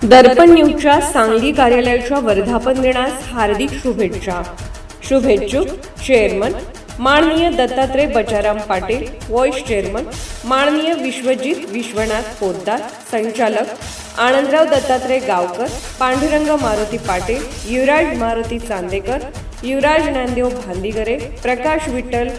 दर्पण न्यूजच्या सांगली कार्यालयाच्या वर्धापन दिनास हार्दिक शुभेच्छा. शुभेच्छुक चेअरमन माननीय दत्तात्रय बचाराम पाटील, व्हाईस चेअरमन माननीय विश्वजित विश्वनाथ पोद्दार, संचालक आनंदराव दत्तात्रय गावकर, पांडुरंग मारुती पाटील, युवराज मारुती चांदेकर, युवराज ज्ञानदेव भांदीगरे, प्रकाश विठ्ठल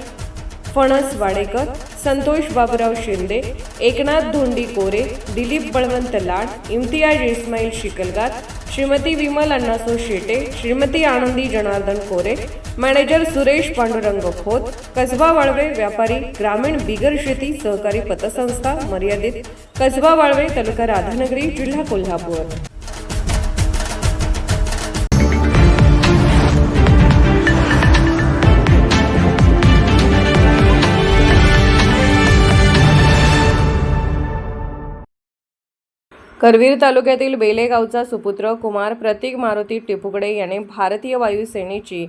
फणस वाडेकर, संतोष बाबूराव शिंदे, एकनाथ धोंडी कोरे, दिलीप बळवंत लाड, इम्तियाज इस्माईल शिकलगार, श्रीमती विमल अण्णासो शेटे, श्रीमती आनंदी जनार्दन कोरे, मॅनेजर सुरेश पांडुरंग खोत, कसबा वाळवे व्यापारी ग्रामीण बिगर शेती सहकारी पतसंस्था मर्यादित, कसबा वाळवे, तालुका राधानगरी, जिल्हा कोल्हापूर. करवीर तालुक्यातील बेले गावचा सुपुत्र कुमार प्रतीक मारुती टिपुकडे याने भारतीय वायुसेनेची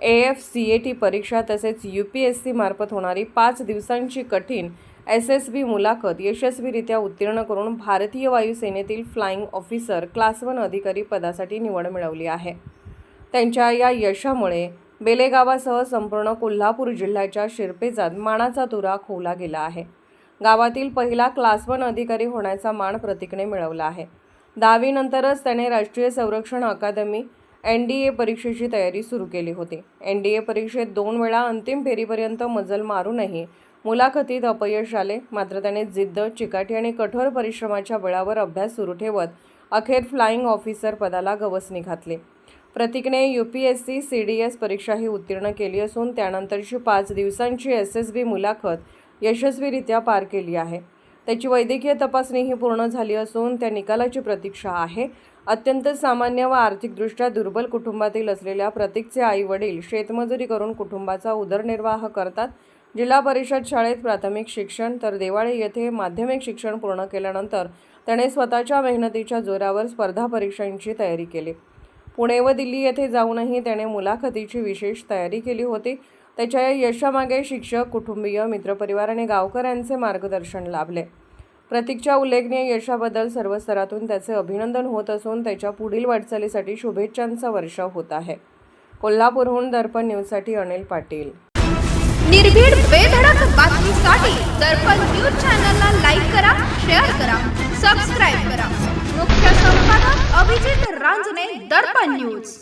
AFCAT परीक्षा तसेच UPSC मार्फत होणारी 5 दिवसांची कठीण SSB मुलाखत यशस्वीरित्या उत्तीर्ण करून भारतीय वायुसेनेतील फ्लाइंग ऑफिसर क्लास 1 अधिकारी पदासाठी निवड मिळवली आहे. त्यांच्या या यशामुळे बेले गावासह संपूर्ण कोल्हापूर जिल्ह्याच्या शिरपेचात मानाचा तुरा खोवला गेला आहे. गावातील पहिला क्लास 1 अधिकारी होण्याचा मान प्रतीकने मिळवला आहे. 10वी नंतरच त्याने राष्ट्रीय संरक्षण अकादमी NDA परीक्षेची तयारी सुरू केली होती. NDA परीक्षेत 2 वेळा अंतिम फेरीपर्यंत मजल मारूनही मुलाखतीत अपयश आले. मात्र त्याने जिद्द, चिकाटी आणि कठोर परिश्रमाच्या बळावर अभ्यास सुरू ठेवत अखेर फ्लाइंग ऑफिसर पदाला गवसणी घातली. प्रतीकने UPSC CDS परीक्षाही उत्तीर्ण केली असून त्यानंतरची 5 दिवसांची SSB मुलाखत यशस्वीरित्या पार केली आहे. त्याची वैद्यकीय तपासणीही पूर्ण झाली असून त्या निकालाची प्रतीक्षा आहे. अत्यंत सामान्य व आर्थिकदृष्ट्या दुर्बल कुटुंबातील असलेल्या प्रतीकचे आई वडील शेतमजुरी करून कुटुंबाचा उदरनिर्वाह करतात. जिल्हा परिषद शाळेत प्राथमिक शिक्षण तर देवाळे येथे माध्यमिक शिक्षण पूर्ण केल्यानंतर त्याने स्वतःच्या मेहनतीच्या जोरावर स्पर्धा परीक्षांची तयारी केली. पुणे व दिल्ली येथे जाऊनही त्याने मुलाखतीची विशेष तयारी केली होती. त्याच्या या यशामागे शिक्षक, कुटुंबीय, मित्रपरिवार आणि गावकऱ्यांचे मार्गदर्शन लाभले. प्रतीकच्या उल्लेखनीय यशाबद्दल सर्व स्तरातून त्याचे अभिनंदन होत असून त्याच्या पुढील वाटचालीसाठी शुभेच्छांचा वर्षाव होत आहे. कोल्हापूरहून दर्पण न्यूजसाठी अनिल पाटील. निर्भीड बेधडक बातमीसाठी दर्पण न्यूज चॅनलला लाईक करा, शेअर करा, सबस्क्राईब करा. मुख्य संपादक अभिजित रांजणे, दर्पण न्यूज.